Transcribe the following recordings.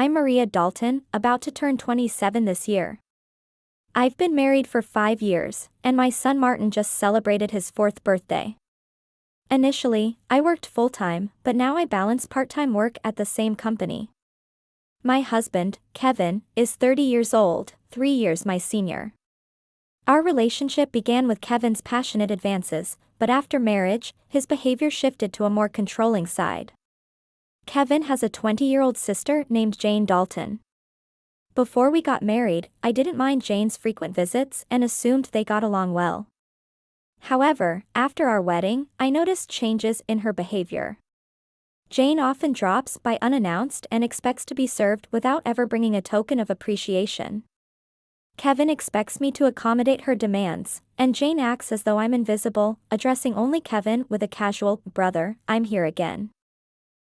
I'm Maria Dalton, about to turn 27 this year. I've been married for 5 years, and my son Martin just celebrated his 4th birthday. Initially, I worked full-time, but now I balance part-time work at the same company. My husband, Kevin, is 30 years old, 3 years my senior. Our relationship began with Kevin's passionate advances, but after marriage, his behavior shifted to a more controlling side. Kevin has a 20-year-old sister named Jane Dalton. Before we got married, I didn't mind Jane's frequent visits and assumed they got along well. However, after our wedding, I noticed changes in her behavior. Jane often drops by unannounced and expects to be served without ever bringing a token of appreciation. Kevin expects me to accommodate her demands, and Jane acts as though I'm invisible, addressing only Kevin with a casual, "Brother, I'm here again."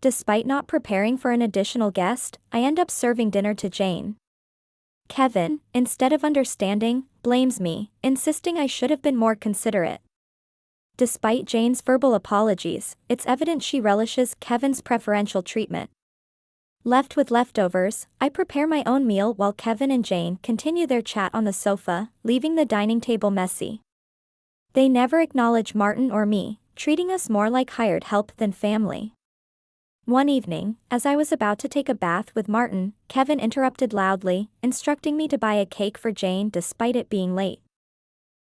Despite not preparing for an additional guest, I end up serving dinner to Jane. Kevin, instead of understanding, blames me, insisting I should have been more considerate. Despite Jane's verbal apologies, it's evident she relishes Kevin's preferential treatment. Left with leftovers, I prepare my own meal while Kevin and Jane continue their chat on the sofa, leaving the dining table messy. They never acknowledge Martin or me, treating us more like hired help than family. One evening, as I was about to take a bath with Martin, Kevin interrupted loudly, instructing me to buy a cake for Jane despite it being late.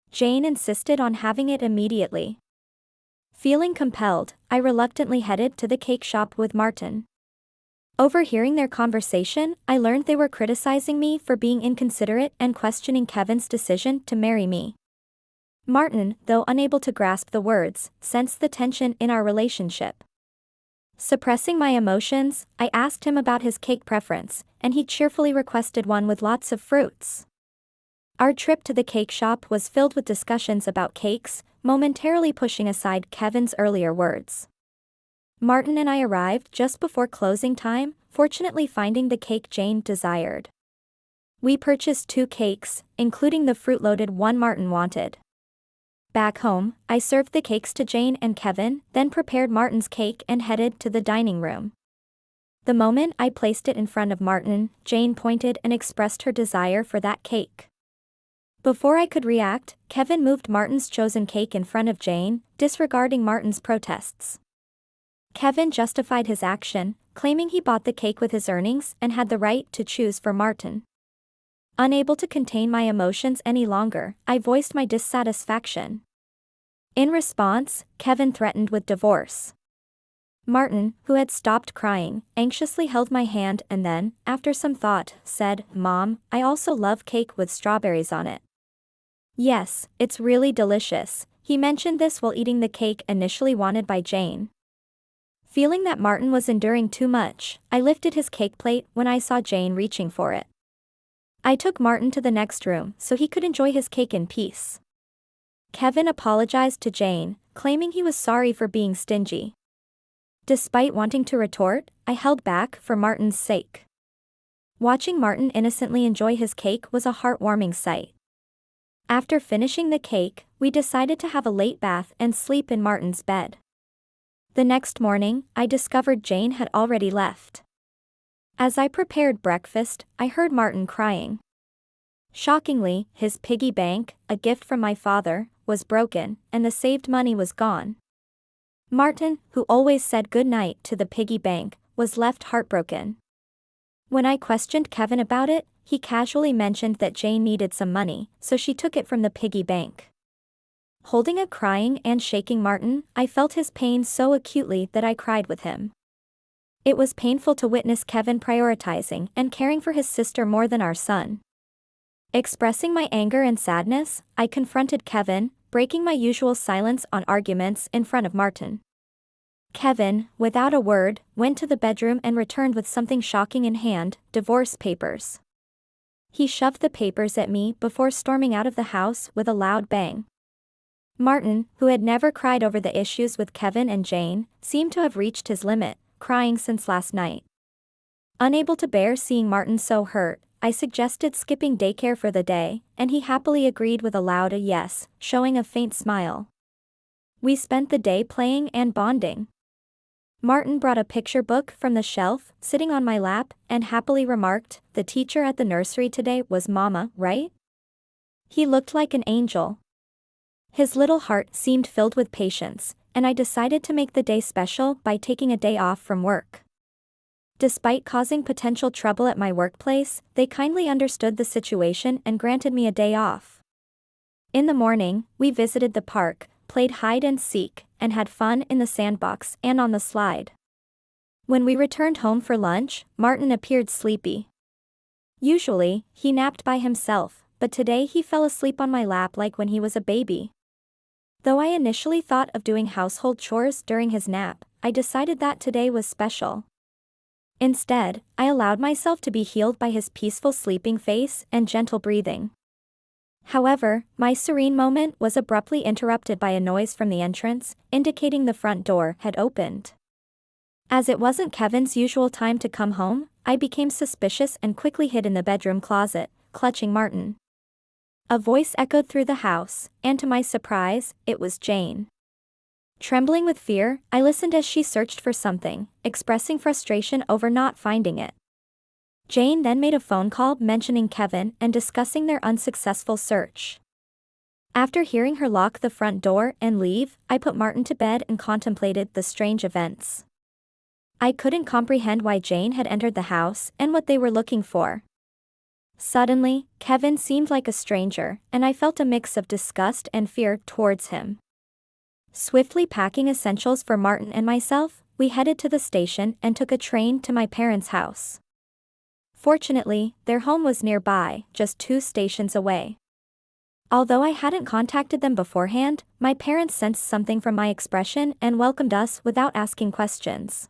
Jane insisted on having it immediately. Feeling compelled, I reluctantly headed to the cake shop with Martin. Overhearing their conversation, I learned they were criticizing me for being inconsiderate and questioning Kevin's decision to marry me. Martin, though unable to grasp the words, sensed the tension in our relationship. Suppressing my emotions, I asked him about his cake preference, and he cheerfully requested one with lots of fruits. Our trip to the cake shop was filled with discussions about cakes, momentarily pushing aside Kevin's earlier words. Martin and I arrived just before closing time, fortunately finding the cake Jane desired. We purchased 2 cakes, including the fruit-loaded one Martin wanted. Back home, I served the cakes to Jane and Kevin, then prepared Martin's cake and headed to the dining room. The moment I placed it in front of Martin, Jane pointed and expressed her desire for that cake. Before I could react, Kevin moved Martin's chosen cake in front of Jane, disregarding Martin's protests. Kevin justified his action, claiming he bought the cake with his earnings and had the right to choose for Martin. Unable to contain my emotions any longer, I voiced my dissatisfaction. In response, Kevin threatened with divorce. Martin, who had stopped crying, anxiously held my hand and then, after some thought, said, "Mom, I also love cake with strawberries on it." "Yes, it's really delicious." He mentioned this while eating the cake initially wanted by Jane. Feeling that Martin was enduring too much, I lifted his cake plate when I saw Jane reaching for it. I took Martin to the next room so he could enjoy his cake in peace. Kevin apologized to Jane, claiming he was sorry for being stingy. Despite wanting to retort, I held back for Martin's sake. Watching Martin innocently enjoy his cake was a heartwarming sight. After finishing the cake, we decided to have a late bath and sleep in Martin's bed. The next morning, I discovered Jane had already left. As I prepared breakfast, I heard Martin crying. Shockingly, his piggy bank, a gift from my father, was broken, and the saved money was gone. Martin, who always said good night to the piggy bank, was left heartbroken. When I questioned Kevin about it, he casually mentioned that Jane needed some money, so she took it from the piggy bank. Holding a crying and shaking Martin, I felt his pain so acutely that I cried with him. It was painful to witness Kevin prioritizing and caring for his sister more than our son. Expressing my anger and sadness, I confronted Kevin, breaking my usual silence on arguments in front of Martin. Kevin, without a word, went to the bedroom and returned with something shocking in hand: divorce papers. He shoved the papers at me before storming out of the house with a loud bang. Martin, who had never cried over the issues with Kevin and Jane, seemed to have reached his limit, crying since last night. Unable to bear seeing Martin so hurt, I suggested skipping daycare for the day, and he happily agreed with a loud yes, showing a faint smile. We spent the day playing and bonding. Martin brought a picture book from the shelf, sitting on my lap, and happily remarked, "The teacher at the nursery today was Mama, right?" He looked like an angel. His little heart seemed filled with patience, and I decided to make the day special by taking a day off from work. Despite causing potential trouble at my workplace, they kindly understood the situation and granted me a day off. In the morning, we visited the park, played hide and seek, and had fun in the sandbox and on the slide. When we returned home for lunch, Martin appeared sleepy. Usually, he napped by himself, but today he fell asleep on my lap like when he was a baby. Though I initially thought of doing household chores during his nap, I decided that today was special. Instead, I allowed myself to be healed by his peaceful sleeping face and gentle breathing. However, my serene moment was abruptly interrupted by a noise from the entrance, indicating the front door had opened. As it wasn't Kevin's usual time to come home, I became suspicious and quickly hid in the bedroom closet, clutching Martin. A voice echoed through the house, and to my surprise, it was Jane. Trembling with fear, I listened as she searched for something, expressing frustration over not finding it. Jane then made a phone call mentioning Kevin and discussing their unsuccessful search. After hearing her lock the front door and leave, I put Martin to bed and contemplated the strange events. I couldn't comprehend why Jane had entered the house and what they were looking for. Suddenly, Kevin seemed like a stranger, and I felt a mix of disgust and fear towards him. Swiftly packing essentials for Martin and myself, we headed to the station and took a train to my parents' house. Fortunately, their home was nearby, just 2 stations away. Although I hadn't contacted them beforehand, my parents sensed something from my expression and welcomed us without asking questions.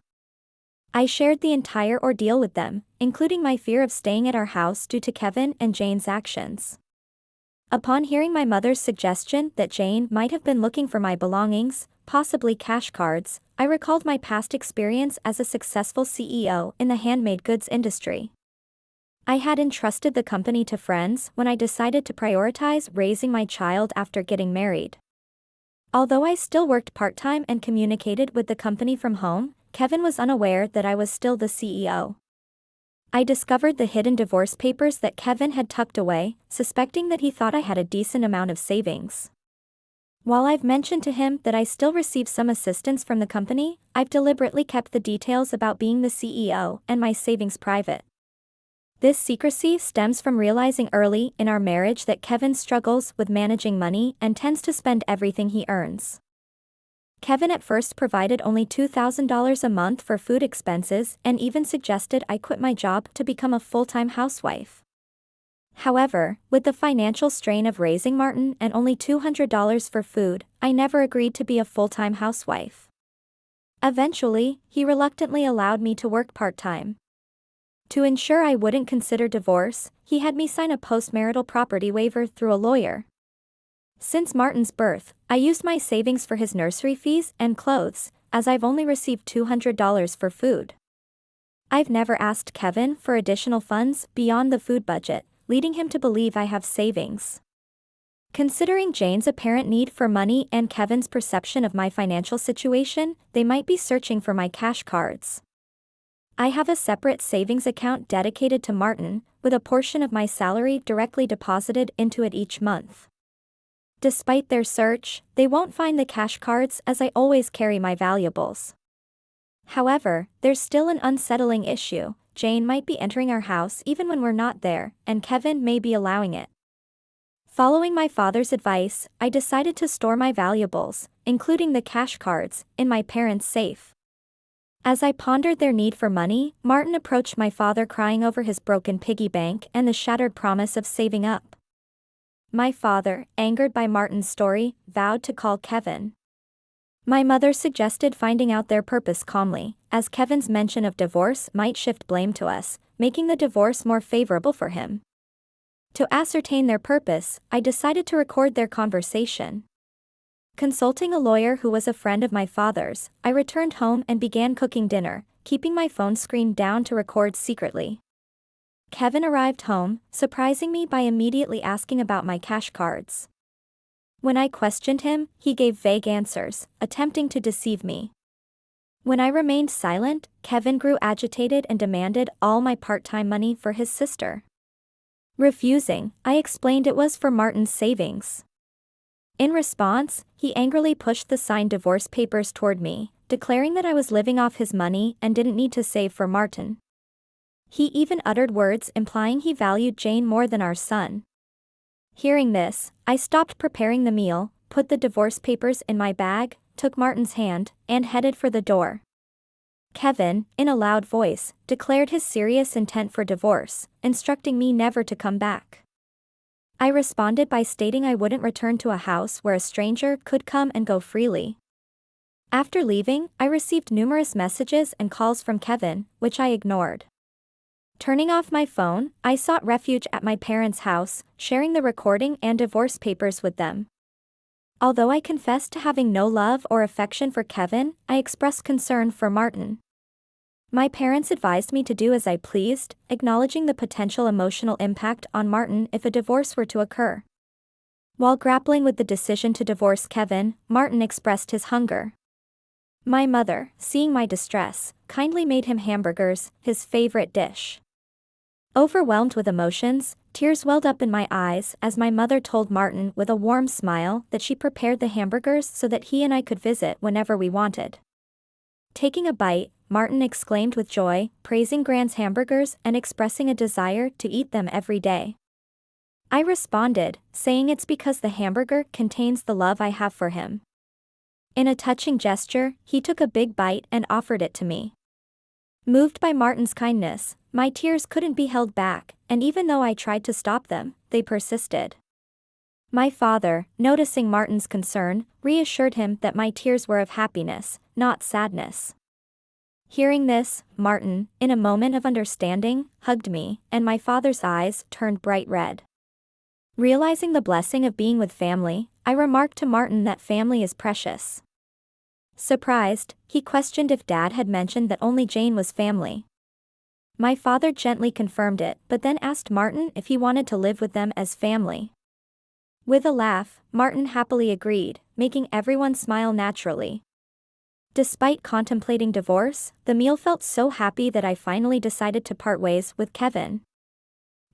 I shared the entire ordeal with them, including my fear of staying at our house due to Kevin and Jane's actions. Upon hearing my mother's suggestion that Jane might have been looking for my belongings, possibly cash cards, I recalled my past experience as a successful CEO in the handmade goods industry. I had entrusted the company to friends when I decided to prioritize raising my child after getting married. Although I still worked part-time and communicated with the company from home, Kevin was unaware that I was still the CEO. I discovered the hidden divorce papers that Kevin had tucked away, suspecting that he thought I had a decent amount of savings. While I've mentioned to him that I still receive some assistance from the company, I've deliberately kept the details about being the CEO and my savings private. This secrecy stems from realizing early in our marriage that Kevin struggles with managing money and tends to spend everything he earns. Kevin at first provided only $2,000 a month for food expenses and even suggested I quit my job to become a full-time housewife. However, with the financial strain of raising Martin and only $200 for food, I never agreed to be a full-time housewife. Eventually, he reluctantly allowed me to work part-time. To ensure I wouldn't consider divorce, he had me sign a postmarital property waiver through a lawyer. Since Martin's birth, I used my savings for his nursery fees and clothes, as I've only received $200 for food. I've never asked Kevin for additional funds beyond the food budget, leading him to believe I have savings. Considering Jane's apparent need for money and Kevin's perception of my financial situation, they might be searching for my cash cards. I have a separate savings account dedicated to Martin, with a portion of my salary directly deposited into it each month. Despite their search, they won't find the cash cards as I always carry my valuables. However, there's still an unsettling issue. Jane might be entering our house even when we're not there, and Kevin may be allowing it. Following my father's advice, I decided to store my valuables, including the cash cards, in my parents' safe. As I pondered their need for money, Martin approached my father crying over his broken piggy bank and the shattered promise of saving up. My father, angered by Martin's story, vowed to call Kevin. My mother suggested finding out their purpose calmly, as Kevin's mention of divorce might shift blame to us, making the divorce more favorable for him. To ascertain their purpose, I decided to record their conversation. Consulting a lawyer who was a friend of my father's, I returned home and began cooking dinner, keeping my phone screen down to record secretly. Kevin arrived home, surprising me by immediately asking about my cash cards. When I questioned him, he gave vague answers, attempting to deceive me. When I remained silent, Kevin grew agitated and demanded all my part-time money for his sister. Refusing, I explained it was for Martin's savings. In response, he angrily pushed the signed divorce papers toward me, declaring that I was living off his money and didn't need to save for Martin. He even uttered words implying he valued Jane more than our son. Hearing this, I stopped preparing the meal, put the divorce papers in my bag, took Martin's hand, and headed for the door. Kevin, in a loud voice, declared his serious intent for divorce, instructing me never to come back. I responded by stating I wouldn't return to a house where a stranger could come and go freely. After leaving, I received numerous messages and calls from Kevin, which I ignored. Turning off my phone, I sought refuge at my parents' house, sharing the recording and divorce papers with them. Although I confessed to having no love or affection for Kevin, I expressed concern for Martin. My parents advised me to do as I pleased, acknowledging the potential emotional impact on Martin if a divorce were to occur. While grappling with the decision to divorce Kevin, Martin expressed his hunger. My mother, seeing my distress, kindly made him hamburgers, his favorite dish. Overwhelmed with emotions, tears welled up in my eyes as my mother told Martin with a warm smile that she prepared the hamburgers so that he and I could visit whenever we wanted. Taking a bite, Martin exclaimed with joy, praising Grand's hamburgers and expressing a desire to eat them every day. I responded, saying it's because the hamburger contains the love I have for him. In a touching gesture, he took a big bite and offered it to me. Moved by Martin's kindness, my tears couldn't be held back, and even though I tried to stop them, they persisted. My father, noticing Martin's concern, reassured him that my tears were of happiness, not sadness. Hearing this, Martin, in a moment of understanding, hugged me, and my father's eyes turned bright red. Realizing the blessing of being with family, I remarked to Martin that family is precious. Surprised, he questioned if Dad had mentioned that only Jane was family. My father gently confirmed it but then asked Martin if he wanted to live with them as family. With a laugh, Martin happily agreed, making everyone smile naturally. Despite contemplating divorce, the meal felt so happy that I finally decided to part ways with Kevin.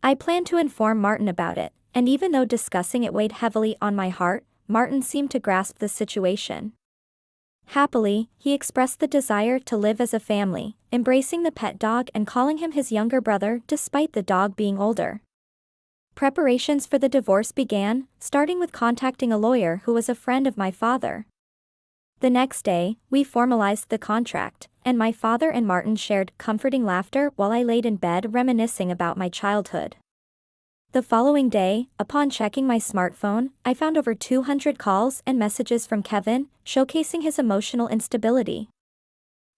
I planned to inform Martin about it, and even though discussing it weighed heavily on my heart, Martin seemed to grasp the situation. Happily, he expressed the desire to live as a family, embracing the pet dog and calling him his younger brother despite the dog being older. Preparations for the divorce began, starting with contacting a lawyer who was a friend of my father. The next day, we formalized the contract, and my father and Martin shared comforting laughter while I laid in bed reminiscing about my childhood. The following day, upon checking my smartphone, I found over 200 calls and messages from Kevin, showcasing his emotional instability.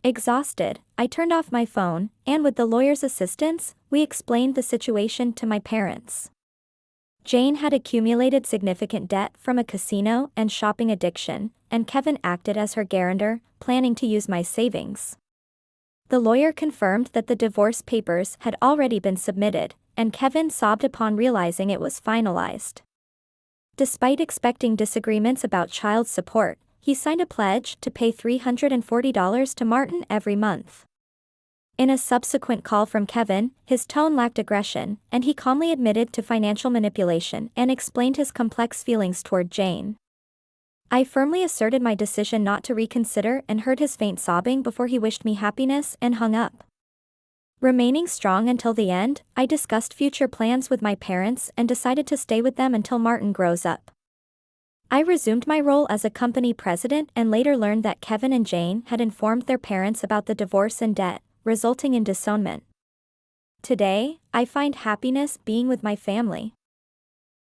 Exhausted, I turned off my phone, and with the lawyer's assistance, we explained the situation to my parents. Jane had accumulated significant debt from a casino and shopping addiction, and Kevin acted as her guarantor, planning to use my savings. The lawyer confirmed that the divorce papers had already been submitted, and Kevin sobbed upon realizing it was finalized. Despite expecting disagreements about child support, he signed a pledge to pay $340 to Martin every month. In a subsequent call from Kevin, his tone lacked aggression, and he calmly admitted to financial manipulation and explained his complex feelings toward Jane. I firmly asserted my decision not to reconsider and heard his faint sobbing before he wished me happiness and hung up. Remaining strong until the end, I discussed future plans with my parents and decided to stay with them until Martin grows up. I resumed my role as a company president and later learned that Kevin and Jane had informed their parents about the divorce and debt, resulting in disownment. Today, I find happiness being with my family.